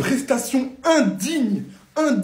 prestation indigne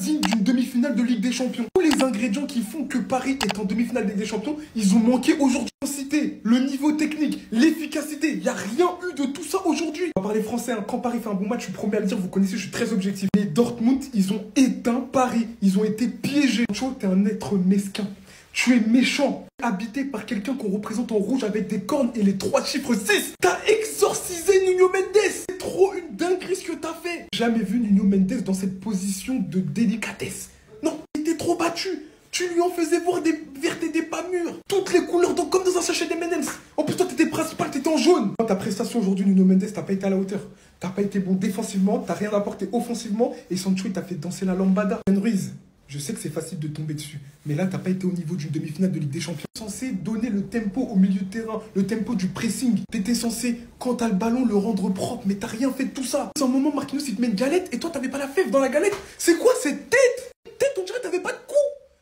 d'une demi-finale de Ligue des Champions. Tous les ingrédients qui font que Paris est en demi-finale de Ligue des Champions, ils ont manqué aujourd'hui. Cité, le niveau technique, l'efficacité, il n'y a rien eu de tout ça aujourd'hui. On va parler français, hein. Quand Paris fait un bon match, je suis premier à le dire, vous connaissez, je suis très objectif. Les Dortmund, ils ont éteint Paris, ils ont été piégés. Sancho, t'es un être mesquin. Tu es méchant, habité par quelqu'un qu'on représente en rouge avec des cornes et les 3 chiffres 6. T'as exorcisé Nuno Mendes. C'est trop une dinguerie ce que t'as fait. Jamais vu Nuno Mendes dans cette position de délicatesse. Non, il était trop battu. Tu lui en faisais voir des vertes et des pas mûres. Toutes les couleurs, donc comme dans un sachet d'M&M's. En plus, toi, t'étais principal, t'étais en jaune. Ta prestation aujourd'hui, Nuno Mendes, t'as pas été à la hauteur. T'as pas été bon défensivement, t'as rien apporté offensivement. Et Sancho, il t'a fait danser la lambada. Ben Ruiz, je sais que c'est facile de tomber dessus, mais là, t'as pas été au niveau d'une demi-finale de Ligue des Champions. T'es censé donner le tempo au milieu de terrain, le tempo du pressing. T'étais censé, quand t'as le ballon, le rendre propre, mais t'as rien fait de tout ça. C'est un moment, Marquinhos, il te met une galette, et toi, t'avais pas la fève dans la galette. C'est quoi cette tête? On dirait que t'avais pas de cou.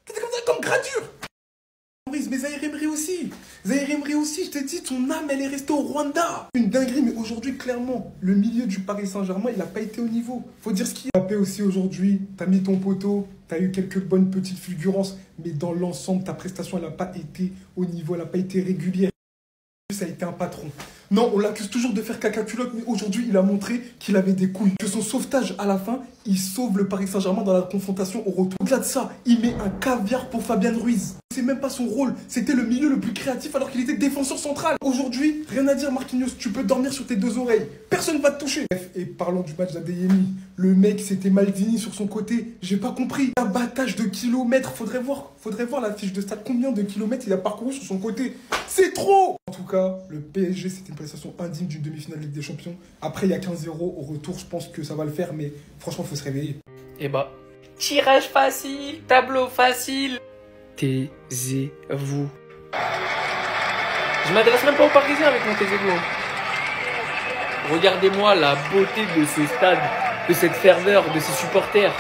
T'étais comme ça, comme gradure. Mais Zaïre Emery aussi. Zaïre Emery aussi, je t'ai dit, ton âme, elle est restée au Rwanda. Une dinguerie, mais aujourd'hui, clairement, le milieu du Paris Saint-Germain, il n'a pas été au niveau. Faut dire ce qu'il a. Mbappé aussi aujourd'hui, t'as mis ton poteau, t'as eu quelques bonnes petites fulgurances, mais dans l'ensemble, ta prestation, elle n'a pas été au niveau, elle n'a pas été régulière. Ça a été un patron. Non, on l'accuse toujours de faire caca culotte, mais aujourd'hui, il a montré qu'il avait des couilles. Que son sauvetage, à la fin, il sauve le Paris Saint-Germain dans la confrontation au retour. Au-delà de ça, il met un caviar pour Fabian Ruiz. C'est même pas son rôle. C'était le milieu le plus créatif alors qu'il était défenseur central. Aujourd'hui, rien à dire, Marquinhos. Tu peux dormir sur tes 2 oreilles. Personne va te toucher. Bref, et parlons du match d'Adeyemi. Le mec, c'était Maldini sur son côté. J'ai pas compris. Abattage de kilomètres. Faudrait voir la fiche de stade. Combien de kilomètres il a parcouru sur son côté. C'est trop. En tout cas, le PSG, c'était une prestation indigne d'une demi-finale de Ligue des Champions. Après, il y a 15-0 au retour. Je pense que ça va le faire, mais franchement, faut se réveiller. Et bah, tirage facile, tableau facile. Taisez-vous. Je m'adresse même pas aux Parisiens avec mon taisez-vous. Regardez-moi la beauté de ce stade, de cette ferveur, de ces supporters.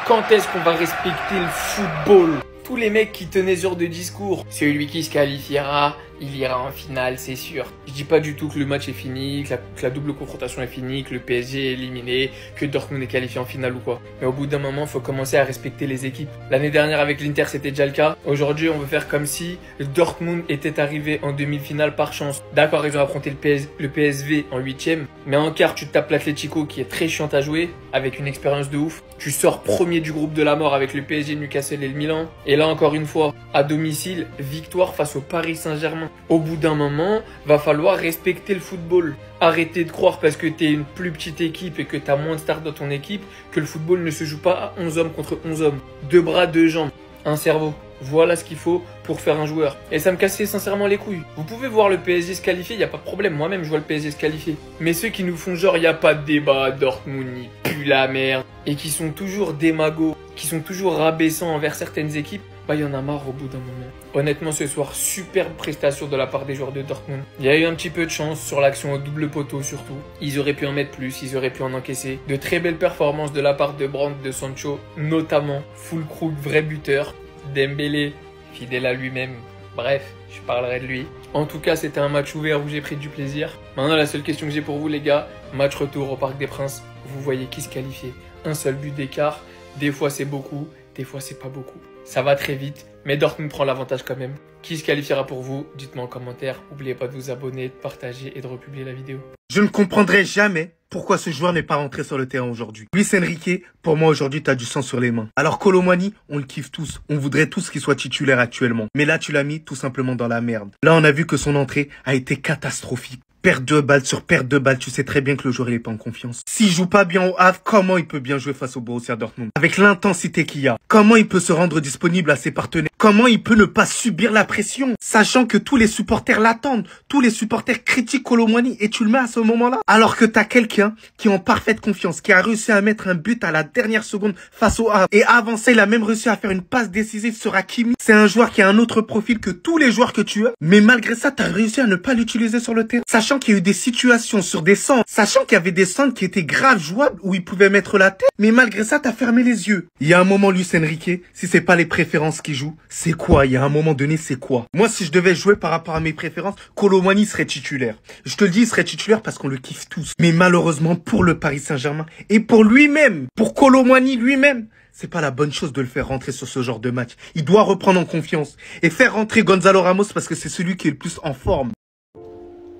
Quand est-ce qu'on va respecter le football? Tous les mecs qui tenaient ce genre de discours, celui qui se qualifiera, il ira en finale, c'est sûr. Je dis pas du tout que le match est fini, que la double confrontation est finie, que le PSG est éliminé, que Dortmund est qualifié en finale ou quoi. Mais au bout d'un moment, il faut commencer à respecter les équipes. L'année dernière avec l'Inter, c'était déjà le cas. Aujourd'hui, on veut faire comme si Dortmund était arrivé en demi-finale par chance. D'accord, ils ont affronté le PSV en 8e, mais en quart, tu te tapes l'Atlético qui est très chiant à jouer, avec une expérience de ouf. Tu sors premier du groupe de la mort avec le PSG, le Newcastle et le Milan. Et là, encore une fois, à domicile, victoire face au Paris Saint-Germain. Au bout d'un moment, va falloir respecter le football. Arrêtez de croire parce que tu es une plus petite équipe et que tu as moins de stars dans ton équipe que le football ne se joue pas à 11 hommes contre 11 hommes. 2 bras, 2 jambes, un cerveau. Voilà ce qu'il faut pour faire un joueur. Et ça me cassait sincèrement les couilles. Vous pouvez voir le PSG se qualifier, il n'y a pas de problème. Moi-même, je vois le PSG se qualifier. Mais ceux qui nous font genre, il n'y a pas de débat, Dortmund, il pue la merde. Et qui sont toujours démagos, qui sont toujours rabaissants envers certaines équipes, bah il y en a marre au bout d'un moment. Honnêtement, ce soir, superbe prestation de la part des joueurs de Dortmund. Il y a eu un petit peu de chance sur l'action au double poteau surtout. Ils auraient pu en mettre plus, ils auraient pu en encaisser. De très belles performances de la part de Brandt, de Sancho, notamment. Füllkrug, vrai buteur. Dembélé, fidèle à lui-même. Bref, je parlerai de lui. En tout cas, c'était un match ouvert où j'ai pris du plaisir. Maintenant, la seule question que j'ai pour vous, les gars, match retour au Parc des Princes. Vous voyez qui se qualifier. Un seul but d'écart. Des fois, c'est beaucoup. Des fois, c'est pas beaucoup. Ça va très vite, mais Dortmund prend l'avantage quand même. Qui se qualifiera pour vous? Dites-moi en commentaire. N'oubliez pas de vous abonner, de partager et de republier la vidéo. Je ne comprendrai jamais pourquoi ce joueur n'est pas rentré sur le terrain aujourd'hui. Luis Enrique, pour moi aujourd'hui, t'as du sang sur les mains. Alors Kolo Muani, on le kiffe tous. On voudrait tous qu'il soit titulaire actuellement. Mais là, tu l'as mis tout simplement dans la merde. Là, on a vu que son entrée a été catastrophique. Perte de balle sur perte de balle, tu sais très bien que le joueur il est pas en confiance. S'il joue pas bien au Havre, comment il peut bien jouer face au Borussia Dortmund? Avec l'intensité qu'il y a, comment il peut se rendre disponible à ses partenaires? Comment il peut ne pas subir la pression? Sachant que tous les supporters l'attendent, tous les supporters critiquent Kolo Muani et tu le mets à ce moment-là. Alors que t'as quelqu'un qui est en parfaite confiance, qui a réussi à mettre un but à la dernière seconde face au Havre. Et avant ça, il a même réussi à faire une passe décisive sur Hakimi. C'est un joueur qui a un autre profil que tous les joueurs que tu as. Mais malgré ça, t'as réussi à ne pas l'utiliser sur le terrain. Sachant sachant qu'il y a eu des situations sur des centres, sachant qu'il y avait des centres qui étaient grave jouables où il pouvait mettre la tête, mais malgré ça, t'as fermé les yeux. Il y a un moment, Luis Enrique, si c'est pas les préférences qui jouent, c'est quoi? Il y a un moment donné, c'est quoi? Moi, si je devais jouer par rapport à mes préférences, Kolo Muani serait titulaire. Je te le dis, il serait titulaire parce qu'on le kiffe tous. Mais malheureusement, pour le Paris Saint-Germain et pour lui-même, pour Kolo Muani lui-même, c'est pas la bonne chose de le faire rentrer sur ce genre de match. Il doit reprendre en confiance et faire rentrer Gonzalo Ramos parce que c'est celui qui est le plus en forme.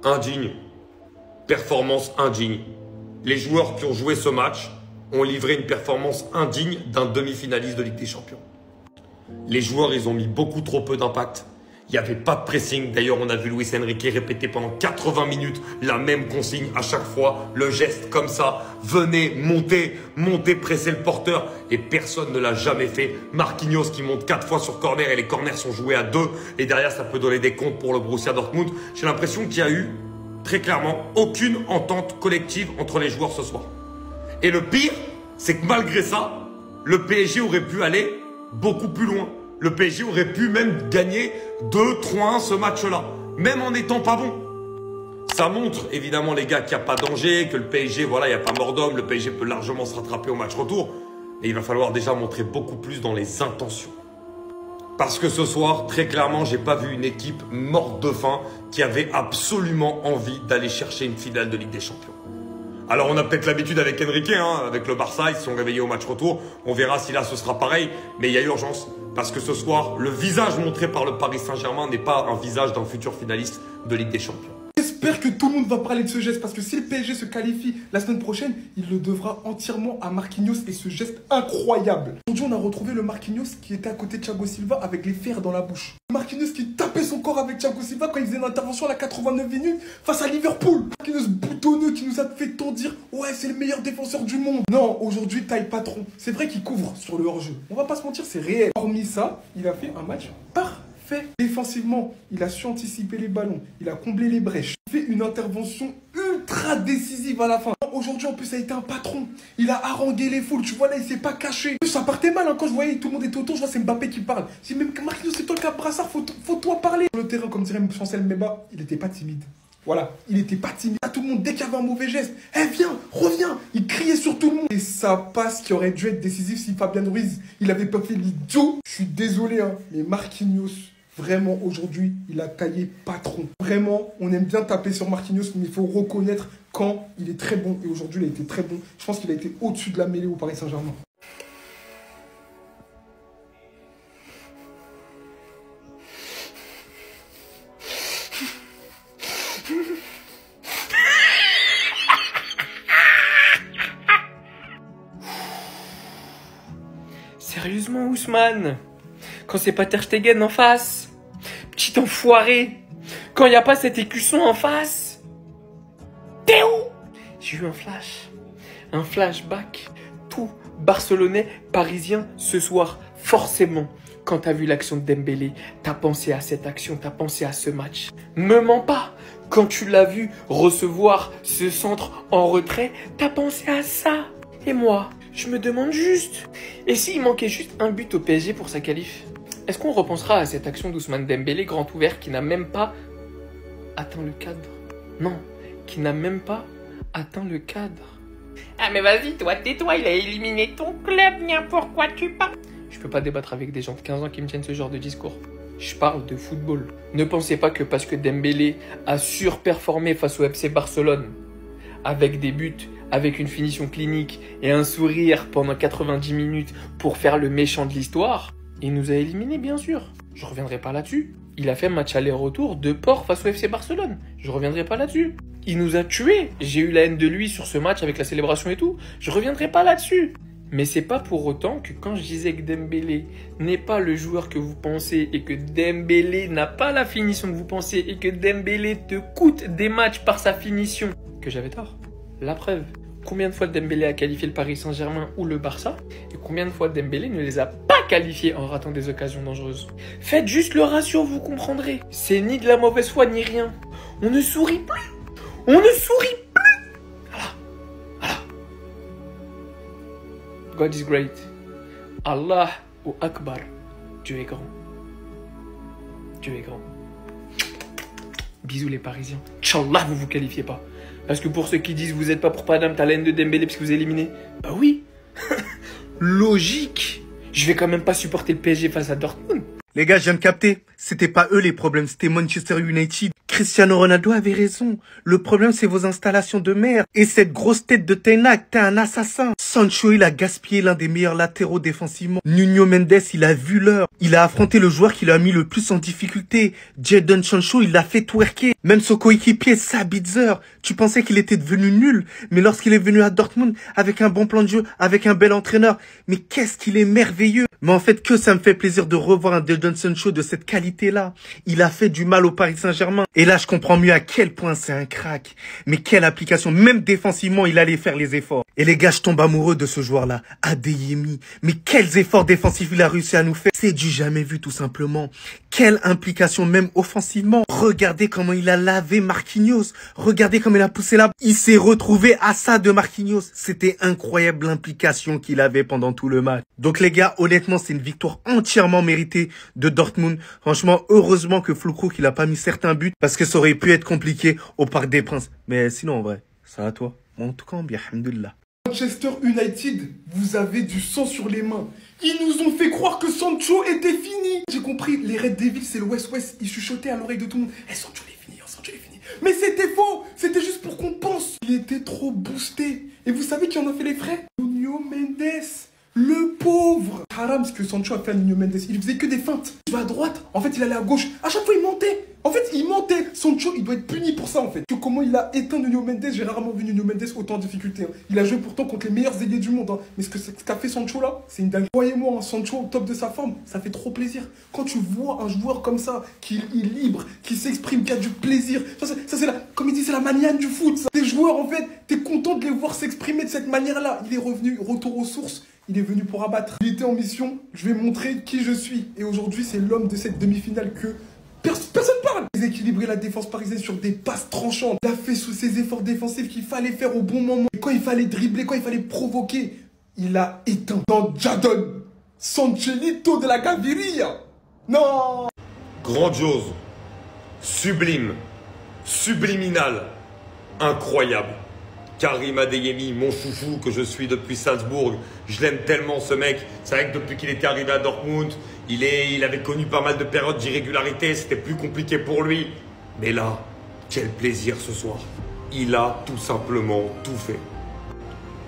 Indigne. Performance indigne. Les joueurs qui ont joué ce match ont livré une performance indigne d'un demi-finaliste de Ligue des Champions. Les joueurs, ils ont mis beaucoup trop peu d'impact. Il n'y avait pas de pressing. D'ailleurs, on a vu Luis Enrique répéter pendant 80 minutes la même consigne à chaque fois. Le geste comme ça. Venez, montez, pressez le porteur. Et personne ne l'a jamais fait. Marquinhos qui monte 4 fois sur corner et les corners sont joués à 2. Et derrière, ça peut donner des comptes pour le Borussia Dortmund. J'ai l'impression qu'il y a eu, très clairement, aucune entente collective entre les joueurs ce soir. Et le pire, c'est que malgré ça, le PSG aurait pu aller beaucoup plus loin. Le PSG aurait pu même gagner 2-3-1 ce match-là, même en n'étant pas bon. Ça montre évidemment les gars qu'il n'y a pas danger, que le PSG, voilà, il n'y a pas mort d'homme, le PSG peut largement se rattraper au match retour. Mais il va falloir déjà montrer beaucoup plus dans les intentions. Parce que ce soir, très clairement, j'ai pas vu une équipe morte de faim qui avait absolument envie d'aller chercher une finale de Ligue des Champions. Alors on a peut-être l'habitude avec Enrique, avec le Barça, ils se sont réveillés au match retour. On verra si là ce sera pareil, mais il y a urgence. Parce que ce soir, le visage montré par le Paris Saint-Germain n'est pas un visage d'un futur finaliste de Ligue des Champions. J'espère que tout le monde va parler de ce geste parce que si le PSG se qualifie la semaine prochaine, il le devra entièrement à Marquinhos et ce geste incroyable. Aujourd'hui, on a retrouvé le Marquinhos qui était à côté de Thiago Silva avec les fers dans la bouche. Marquinhos qui tapait son corps avec Thiago Silva quand il faisait une intervention à la 89 minutes face à Liverpool. Marquinhos boutonneux qui nous a fait tant dire « Ouais, c'est le meilleur défenseur du monde ». Non, aujourd'hui, taille patron. C'est vrai qu'il couvre sur le hors-jeu. On va pas se mentir, c'est réel. Hormis ça, il a fait un match parfait. Défensivement, il a su anticiper les ballons, il a comblé les brèches, il fait une intervention ultra décisive à la fin. Aujourd'hui, en plus, ça a été un patron. Il a harangué les foules, tu vois, là, il s'est pas caché. Ça partait mal, hein, quand je voyais tout le monde était autour, je vois, c'est Mbappé qui parle. Je dis, même Marquinhos, c'est toi le cap-brassard, faut toi parler. Sur le terrain, comme dirait Chancel Meba, il était pas timide. Voilà, il était pas timide. À tout le monde, dès qu'il y avait un mauvais geste, eh viens, reviens. Il criait sur tout le monde. Et ça passe qui aurait dû être décisif si Fabien Ruiz, il avait pas fait l'idiot. Je suis désolé, hein, mais Marquinhos, vraiment, aujourd'hui, il a taillé patron. Vraiment, on aime bien taper sur Marquinhos, mais il faut reconnaître quand il est très bon. Et aujourd'hui, il a été très bon. Je pense qu'il a été au-dessus de la mêlée au Paris Saint-Germain. Sérieusement, Ousmane? Quand c'est pas Ter Stegen en face? Petit enfoiré! Quand il n'y a pas cet écusson en face? T'es où? J'ai eu un flashback. Tout Barcelonais, Parisien, ce soir, forcément. Quand t'as vu l'action de Dembélé, t'as pensé à cette action, t'as pensé à ce match. Me mens pas! Quand tu l'as vu recevoir ce centre en retrait, t'as pensé à ça. Et moi, je me demande juste, et s'il manquait juste un but au PSG pour sa qualif? Est-ce qu'on repensera à cette action d'Ousmane Dembélé, grand ouvert, qui n'a même pas atteint le cadre? Non, qui n'a même pas atteint le cadre. Ah mais vas-y, toi, tais-toi, il a éliminé ton club, pourquoi tu parles? Je peux pas débattre avec des gens de 15 ans qui me tiennent ce genre de discours. Je parle de football. Ne pensez pas que parce que Dembélé a surperformé face au FC Barcelone, avec des buts, avec une finition clinique et un sourire pendant 90 minutes pour faire le méchant de l'histoire, il nous a éliminés, bien sûr. Je reviendrai pas là-dessus. Il a fait un match aller-retour de Port face au FC Barcelone. Je reviendrai pas là-dessus. Il nous a tués. J'ai eu la haine de lui sur ce match avec la célébration et tout. Je reviendrai pas là-dessus. Mais c'est pas pour autant que quand je disais que Dembélé n'est pas le joueur que vous pensez et que Dembélé n'a pas la finition que vous pensez et que Dembélé te coûte des matchs par sa finition, que j'avais tort. La preuve. Combien de fois Dembélé a qualifié le Paris Saint-Germain ou le Barça et combien de fois Dembélé ne les a pas qualifiés en ratant des occasions dangereuses? Faites juste le ratio, vous comprendrez. C'est ni de la mauvaise foi ni rien. On ne sourit plus. On ne sourit plus. Voilà. Voilà. God is great. Allah ou Akbar. Dieu est grand. Dieu est grand. Bisous les Parisiens. Inch'Allah, vous vous qualifiez pas. Parce que pour ceux qui disent vous n'êtes pas pour Paname, t'as la haine de Dembélé parce que vous éliminez. Bah oui. Logique. Je vais quand même pas supporter le PSG face à Dortmund. Les gars, je viens de capter. C'était pas eux les problèmes, c'était Manchester United. Cristiano Ronaldo avait raison. Le problème, c'est vos installations de merde. Et cette grosse tête de Ten Hag, t'es un assassin. Sancho, il a gaspillé l'un des meilleurs latéraux défensivement. Nuno Mendes, il a vu l'heure. Il a affronté le joueur qui l'a mis le plus en difficulté. Jadon Sancho, il l'a fait twerker. Même son coéquipier, Sabitzer. Tu pensais qu'il était devenu nul. Mais lorsqu'il est venu à Dortmund, avec un bon plan de jeu, avec un bel entraîneur, mais qu'est-ce qu'il est merveilleux. Mais en fait, que ça me fait plaisir de revoir un Jadon Sancho de cette qualité-là. Il a fait du mal au Paris Saint-Germain. Et là, je comprends mieux à quel point c'est un crack. Mais quelle application. Même défensivement, il allait faire les efforts. Et les gars, je tombe amoureux de ce joueur-là. Adeyemi. Mais quels efforts défensifs il a réussi à nous faire. C'est du jamais vu, tout simplement. Quelle implication, même offensivement. Regardez comment il a lavé Marquinhos. Regardez comment il a poussé là. Il s'est retrouvé à ça de Marquinhos. C'était incroyable l'implication qu'il avait pendant tout le match. Donc les gars, honnêtement, c'est une victoire entièrement méritée de Dortmund. Franchement, heureusement que Füllkrug, il a pas mis certains buts parce que ça aurait pu être compliqué au Parc des Princes. Mais sinon, en vrai, ça va toi. Bon, en tout cas, bien, alhamdoulilah. Manchester United, vous avez du sang sur les mains. Ils nous ont fait croire que Sancho était fini. J'ai compris, les Red Devils, c'est le West-West. Ils chuchotaient à l'oreille de tout le monde. Eh, Sancho est fini, Sancho est fini. Mais c'était faux. C'était juste pour qu'on pense. Il était trop boosté. Et vous savez qui en a fait les frais? Nuno Mendes. Le pauvre. Haram, ce que Sancho a fait à Nuno Mendes. Il faisait que des feintes. Il va à droite. En fait, il allait à gauche. À chaque fois, il mentait. En fait, il mentait. Sancho, il doit être puni pour ça, en fait. Que comment il a éteint Nuno Mendes, j'ai rarement vu Nuno Mendes autant en difficulté. Hein. Il a joué pourtant contre les meilleurs ailiers du monde. Hein. Mais ce qu'a fait Sancho là, c'est une dingue. Croyez-moi, hein, Sancho au top de sa forme, ça fait trop plaisir. Quand tu vois un joueur comme ça, qui est libre, qui s'exprime, qui a du plaisir. Ça c'est la, comme il dit, c'est la maniane du foot. Ça. Des joueurs, en fait, t'es content de les voir s'exprimer de cette manière-là. Il est revenu, retour aux sources. Il est venu pour abattre. Il était en mission. Je vais montrer qui je suis. Et aujourd'hui, c'est l'homme de cette demi-finale que personne parle. Il a équilibré la défense parisienne sur des passes tranchantes. Il a fait sous ses efforts défensifs qu'il fallait faire au bon moment. Et quand il fallait dribbler, quand il fallait provoquer, il a éteint dans Jadon Sanchelito de la Gaviria. Non. Grandiose, sublime, subliminal, incroyable. Karim Adeyemi, mon chouchou que je suis depuis Salzbourg, je l'aime tellement ce mec. C'est vrai que depuis qu'il était arrivé à Dortmund, il avait connu pas mal de périodes d'irrégularité, c'était plus compliqué pour lui. Mais là, quel plaisir ce soir. Il a tout simplement tout fait.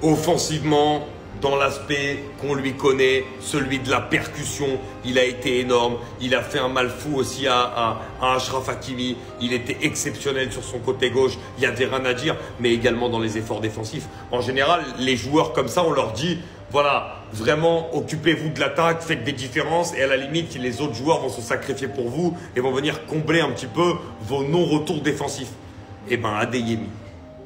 Offensivement, dans l'aspect qu'on lui connaît, celui de la percussion, il a été énorme. Il a fait un mal fou aussi à Achraf Hakimi. Il était exceptionnel sur son côté gauche. Il y avait rien à dire, mais également dans les efforts défensifs. En général, les joueurs comme ça, on leur dit, voilà, vraiment, occupez-vous de l'attaque, faites des différences. Et à la limite, les autres joueurs vont se sacrifier pour vous et vont venir combler un petit peu vos non-retours défensifs. Eh ben, Adeyemi,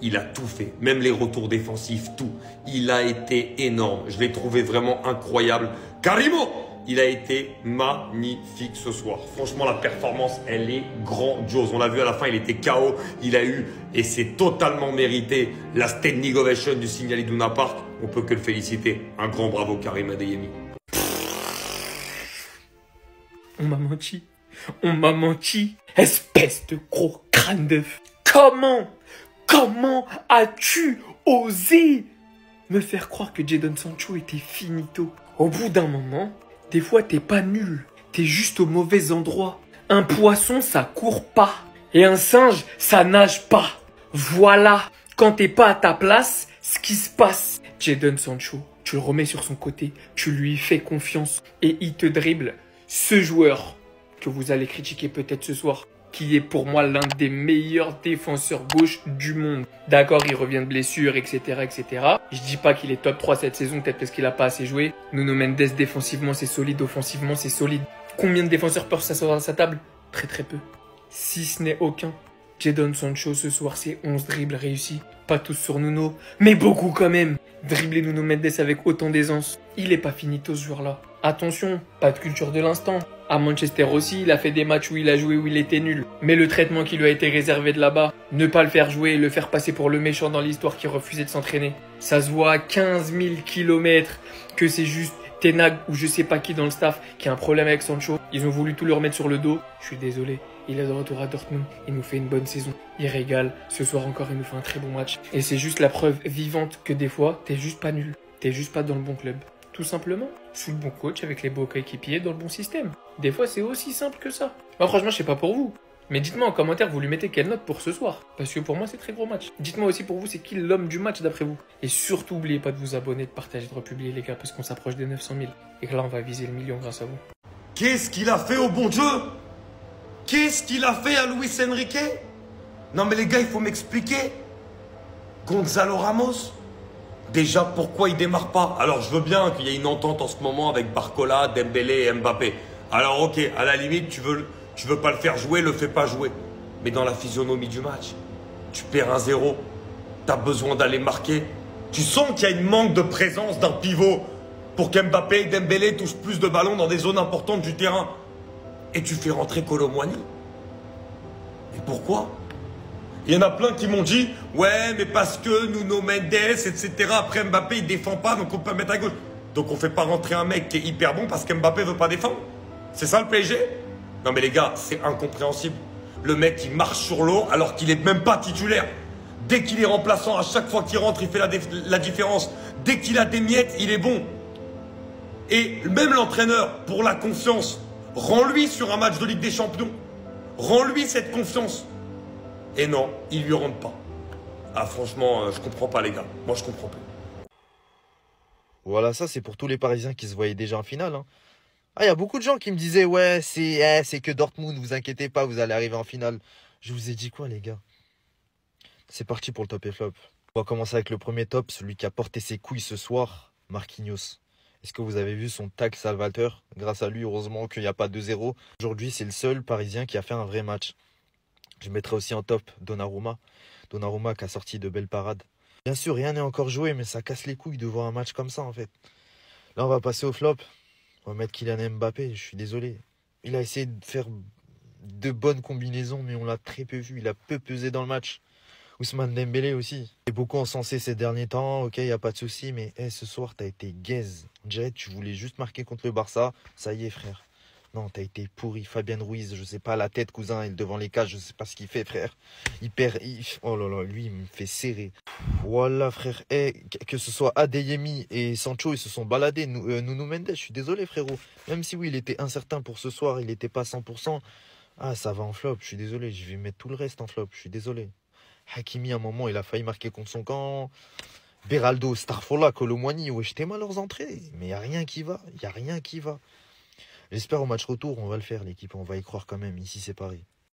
il a tout fait, même les retours défensifs, tout. Il a été énorme. Je l'ai trouvé vraiment incroyable. Karimo, il a été magnifique ce soir. Franchement, la performance, elle est grandiose. On l'a vu à la fin, il était KO. Il a eu, et c'est totalement mérité, la standing ovation du Signal Iduna Park. On peut que le féliciter. Un grand bravo, Karim Adeyemi. On m'a menti. On m'a menti. Espèce de gros crâne d'œuf. Comment as-tu osé me faire croire que Jadon Sancho était finito? Au bout d'un moment, des fois t'es pas nul, t'es juste au mauvais endroit. Un poisson ça court pas et un singe ça nage pas. Voilà, quand t'es pas à ta place, ce qui se passe. Jadon Sancho, tu le remets sur son côté, tu lui fais confiance et il te dribble. Ce joueur que vous allez critiquer peut-être ce soir, qui est pour moi l'un des meilleurs défenseurs gauche du monde. D'accord, il revient de blessure, etc., etc. Je dis pas qu'il est top 3 cette saison, peut-être parce qu'il a pas assez joué. Nuno Mendes, défensivement, c'est solide. Offensivement, c'est solide. Combien de défenseurs peuvent s'asseoir à sa table? Très très peu. Si ce n'est aucun. Jadon Sancho, ce soir, c'est 11 dribbles réussis. Pas tous sur Nuno, mais beaucoup quand même. Dribbler Nuno Mendes avec autant d'aisance. Il est pas finito ce joueur-là. Attention, pas de culture de l'instant. À Manchester aussi, il a fait des matchs où il a joué où il était nul. Mais le traitement qui lui a été réservé de là-bas, ne pas le faire jouer et le faire passer pour le méchant dans l'histoire qui refusait de s'entraîner. Ça se voit à 15 000 km que c'est juste Ten Hag ou je sais pas qui dans le staff qui a un problème avec Sancho. Ils ont voulu tout leur mettre sur le dos. Je suis désolé. Il est de retour à Dortmund. Il nous fait une bonne saison. Il régale. Ce soir encore, il nous fait un très bon match. Et c'est juste la preuve vivante que des fois, t'es juste pas nul. T'es juste pas dans le bon club. Tout simplement. Sous le bon coach, avec les beaux coéquipiers, dans le bon système. Des fois, c'est aussi simple que ça. Moi, franchement, je sais pas pour vous. Mais dites-moi en commentaire, vous lui mettez quelle note pour ce soir? Parce que pour moi, c'est très gros match. Dites-moi aussi pour vous, c'est qui l'homme du match d'après vous? Et surtout, n'oubliez pas de vous abonner, de partager, de republier les gars, parce qu'on s'approche des 900 000. Et que là, on va viser le million grâce à vous. Qu'est-ce qu'il a fait au bon Dieu? Qu'est-ce qu'il a fait à Luis Enrique? Non mais les gars, il faut m'expliquer. Gonzalo Ramos, déjà pourquoi il démarre pas? Alors je veux bien qu'il y ait une entente en ce moment avec Barcola, Dembélé et Mbappé. Alors ok, à la limite, tu veux pas le faire jouer, le fais pas jouer. Mais dans la physionomie du match, tu perds 1-0, t'as besoin d'aller marquer. Tu sens qu'il y a une manque de présence d'un pivot pour qu'Mbappé et Dembélé touchent plus de ballons dans des zones importantes du terrain. Et tu fais rentrer Kolo Muani. Et pourquoi? Il y en a plein qui m'ont dit « Ouais, mais parce que Nuno Mendes, etc. Après Mbappé, il défend pas, donc on peut mettre à gauche. » Donc on fait pas rentrer un mec qui est hyper bon parce qu'Mbappé veut pas défendre? C'est ça le PSG? Non mais les gars, c'est incompréhensible. Le mec, il marche sur l'eau alors qu'il est même pas titulaire. Dès qu'il est remplaçant, à chaque fois qu'il rentre, il fait la différence. Dès qu'il a des miettes, il est bon. Et même l'entraîneur, pour la confiance, rends-lui sur un match de Ligue des Champions. Rends-lui cette confiance. Et non, il lui rentre pas. Ah franchement, je comprends pas les gars. Moi je comprends pas. Voilà, ça c'est pour tous les Parisiens qui se voyaient déjà en finale. Hein. Ah, il y a beaucoup de gens qui me disaient, ouais, c'est que Dortmund, vous inquiétez pas, vous allez arriver en finale. Je vous ai dit quoi les gars? C'est parti pour le top et flop. On va commencer avec le premier top, celui qui a porté ses couilles ce soir, Marquinhos. Est-ce que vous avez vu son tac salvateur? Grâce à lui, heureusement qu'il n'y a pas 2-0. Aujourd'hui, c'est le seul Parisien qui a fait un vrai match. Je mettrai aussi en top Donnarumma. Donnarumma qui a sorti de belles parades. Bien sûr, rien n'est encore joué, mais ça casse les couilles de voir un match comme ça, en fait. Là, on va passer au flop. On va mettre Kylian Mbappé, je suis désolé. Il a essayé de faire de bonnes combinaisons, mais on l'a très peu vu. Il a peu pesé dans le match. Ousmane Dembélé aussi. C'est beaucoup encensé ces derniers temps, ok, il n'y a pas de souci, mais ce soir, t'as été gaze. On dirait que tu voulais juste marquer contre le Barça. Ça y est, frère. Non, t'as été pourri. Fabien Ruiz, je sais pas, la tête, cousin, il est devant les cages, je sais pas ce qu'il fait, frère. Il perd. Oh là là, lui, il me fait serrer. Voilà, frère. Que ce soit Adeyemi et Sancho, ils se sont baladés. Nuno Mendes, je suis désolé, frérot. Même si oui, il était incertain pour ce soir, il n'était pas 100%. Ah, ça va en flop, je suis désolé. Je vais mettre tout le reste en flop, je suis désolé. Hakimi, à un moment, il a failli marquer contre son camp. Beraldo, Starfola, Kolo Muani, ouais, j'étais mal leurs entrées. Mais il n'y a rien qui va. Il n'y a rien qui va. J'espère au match retour, on va le faire, l'équipe. On va y croire quand même. Ici, c'est Paris.